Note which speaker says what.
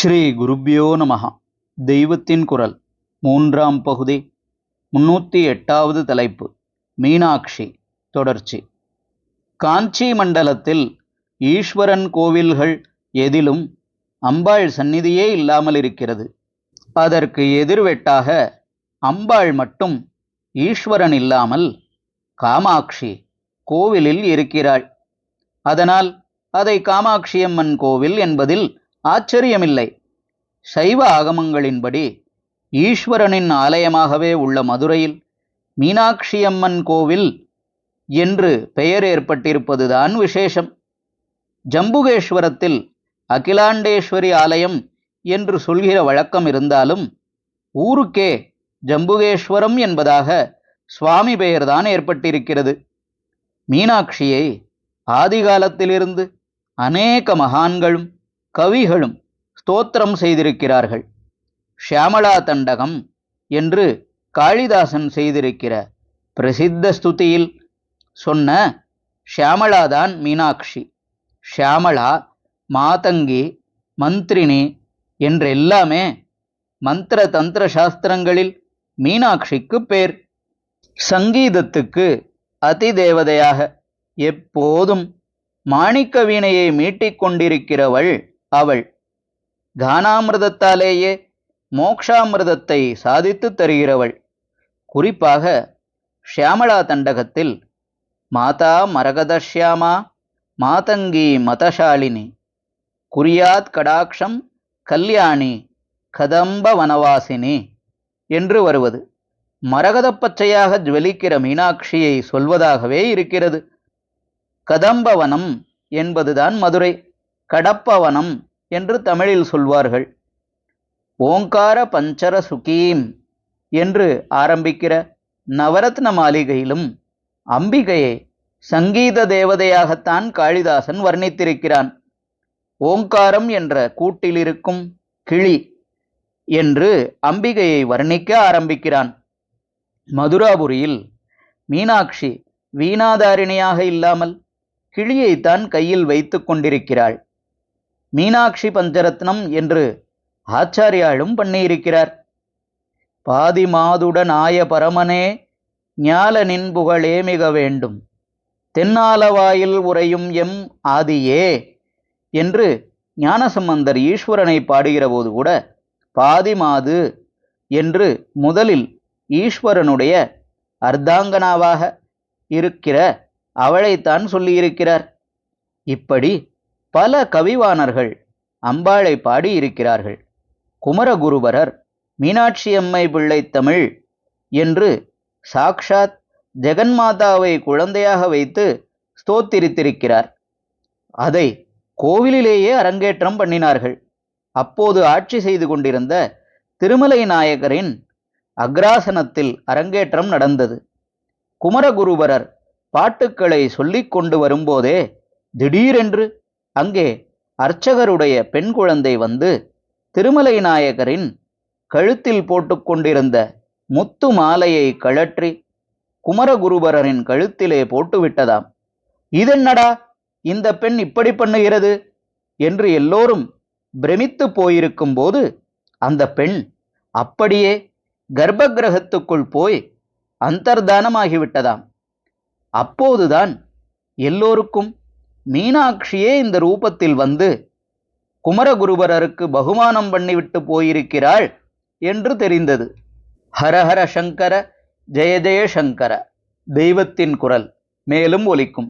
Speaker 1: ஸ்ரீ குருப்யோ நமஹ. தெய்வத்தின் குரல் மூன்றாம் பகுதி 308வது தலைப்பு மீனாட்சி தொடர்ச்சி. காஞ்சி மண்டலத்தில் ஈஸ்வரன் கோவில்கள் எதிலும் அம்பாள் சந்நிதியே இல்லாமல் இருக்கிறது. அதற்கு எதிர்வெட்டாக அம்பாள் மட்டும் ஈஸ்வரன் இல்லாமல் காமாட்சி கோவிலில் இருக்கிறாள். அதனால் அதை காமாட்சியம்மன் கோவில் என்பதில் ஆச்சரியமில்லை. சைவ ஆகமங்களின்படி ஈஸ்வரனின் ஆலயமாகவே உள்ள மதுரையில் மீனாட்சியம்மன் கோவில் என்று பெயர் ஏற்பட்டிருப்பதுதான் விசேஷம். ஜம்புகேஸ்வரத்தில் அகிலாண்டேஸ்வரி ஆலயம் என்று சொல்கிற வழக்கம் இருந்தாலும் ஊருக்கே ஜம்புகேஸ்வரம் என்பதாக சுவாமி பெயர்தான் ஏற்பட்டிருக்கிறது. மீனாட்சியை ஆதிகாலத்திலிருந்து அநேக மகான்களும் கவிகளும் ஸ்தோத்திரம் செய்திருக்கிறார்கள். ஷியாமளா தண்டகம் என்று காளிதாசன் செய்திருக்கிற பிரசித்த ஸ்துதியில் சொன்ன ஷியாமளாதான் மீனாட்சி. ஷியாமளா, மாதங்கி, மந்திரினி என்றெல்லாமே மந்திர தந்திர சாஸ்திரங்களில் மீனாட்சிக்கு பேர். சங்கீதத்துக்கு அதிதேவதையாக எப்போதும் மாணிக்க வீணையை மீட்டிக்கொண்டிருக்கிறவள் அவள். கானாமிர்தத்தாலேயே மோக்ஷாமிர்தத்தை சாதித்து தருகிறவள். குறிப்பாக ஷியாமளா தண்டகத்தில் மாதா மரகதஷ்யாமா மாதங்கி மதசாலினி குறியாத் கடாட்சம் கல்யாணி கதம்ப வனவாசினி என்று வருவது மரகத பச்சையாக ஜுவலிக்கிற மீனாட்சியை சொல்வதாகவே இருக்கிறது. கதம்பவனம் என்பதுதான் மதுரை. கடப்பவனம் என்று தமிழில் சொல்வார்கள். ஓங்கார பஞ்சர சுகீம் என்று ஆரம்பிக்கிற நவரத்ன மாளிகையிலும் அம்பிகையை சங்கீத தேவதையாகத்தான் காளிதாசன் வர்ணித்திருக்கிறான். ஓங்காரம் என்ற கூட்டிலிருக்கும் கிளி என்று அம்பிகையை வர்ணிக்க ஆரம்பிக்கிறான். மதுராபுரியில் மீனாட்சி வீணாதாரிணியாக இல்லாமல் கிளியைத்தான் கையில் வைத்து கொண்டிருக்கிறாள். மீனாட்சி பஞ்சரத்னம் என்று ஆச்சாரியாலும் பண்ணியிருக்கிறார். பாதிமாதுடன் ஆய பரமனே ஞால நின்புகழே மிக வேண்டும் தென்னாலவாயில் உரையும் எம் ஆதியே என்று ஞானசம்பந்தர் ஈஸ்வரனை பாடுகிற போது கூட பாதிமாது என்று முதலில் ஈஸ்வரனுடைய அர்த்தாங்கனாவாக இருக்கிற அவளைத்தான் சொல்லியிருக்கிறார். இப்படி பல கவிவாணர்கள் அம்பாளை பாடியிருக்கிறார்கள். குமரகுருபரர் மீனாட்சி அம்மை பிள்ளை தமிழ் என்று சாக்ஷாத் ஜெகன்மாதாவை குழந்தையாக வைத்து ஸ்தோத்திரித்திருக்கிறார். அதை கோவிலிலேயே அரங்கேற்றம் பண்ணினார்கள். அப்போது ஆட்சி செய்து கொண்டிருந்த திருமலை நாயகரின் அக்ராசனத்தில் அரங்கேற்றம் நடந்தது. குமரகுருபரர் பாட்டுக்களை சொல்லிக் கொண்டு வரும்போதே திடீரென்று அங்கே அர்ச்சகருடைய பெண் குழந்தை வந்து திருமலை நாயகரின் கழுத்தில் போட்டுக்கொண்டிருந்த முத்து மாலையை கழற்றி குமரகுருபரரின் கழுத்திலே போட்டுவிட்டதாம். இதென்னடா இந்த பெண் இப்படி பண்ணுகிறது என்று எல்லோரும் பிரமித்து போயிருக்கும் போது அந்த பெண் அப்படியே கர்ப்பகிரகத்துக்குள் போய் அந்தர்தானமாகிவிட்டதாம். அப்போதுதான் எல்லோருக்கும் மீனாட்சியே இந்த ரூபத்தில் வந்து குமரகுருபரருக்கு பகுமானம் பண்ணிவிட்டு போயிருக்கிறாள் என்று தெரிந்தது. ஹரஹர சங்கர ஜெய ஜெய சங்கர. தெய்வத்தின் குரல் மேலும் ஒலிக்கும்.